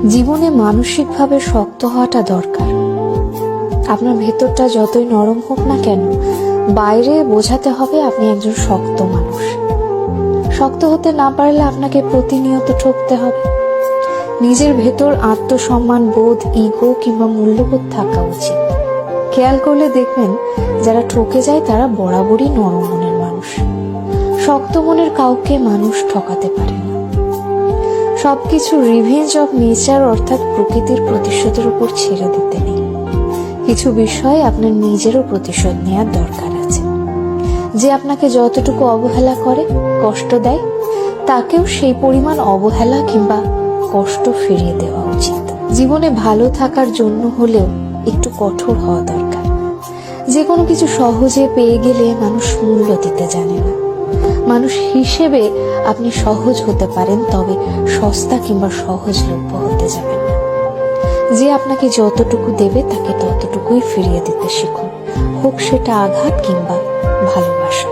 জীবনে মানসিকভাবে শক্ত হওয়াটা দরকার। আপনার ভেতরটা যতই নরম হোক না কেন, বাইরে বোঝাতে হবে আপনি একজন শক্ত মানুষ। শক্ত হতে না পারলে আপনাকে প্রতিনিয়ত ঠকতে হবে। নিজের ভেতর আত্মসম্মান বোধ, ইগো কিংবা মূল্যবোধ থাকা উচিত। খেয়াল করলে দেখবেন যারা ঠকে যায় তারা বরাবরই নরম মনের মানুষ। শক্ত মনের কাউকে মানুষ ঠকাতে পারে না। সবকিছু রিভেঞ্জ অফ নেচার অর্থাৎ প্রকৃতির প্রতিশোধের উপর ছেড়ে দিতে নেই। কিছু বিষয়ে আপনার নিজেরও প্রতিশোধ নেওয়ার দরকার আছে। যে আপনাকে যতটুকু অবহেলা করে, কষ্ট দেয়, তাকেও সেই পরিমাণ অবহেলা কিংবা কষ্ট ফিরিয়ে দেওয়া উচিত। জীবনে ভালো থাকার জন্য হলেও একটু কঠোর হওয়া দরকার। যে কোনো কিছু সহজে পেয়ে গেলে মানুষ মূল্য দিতে জানে না। মানুষ হিসেবে আপনি সহজ হতে পারেন, তবে সস্তা কিংবা সহজলভ্য হতে যাবেন না। যে আপনাকে যতটুকু দেবে তাকে ততটুকুই ফিরিয়ে দিতে শিখুন, হোক সেটা আঘাত কিংবা ভালোবাসা।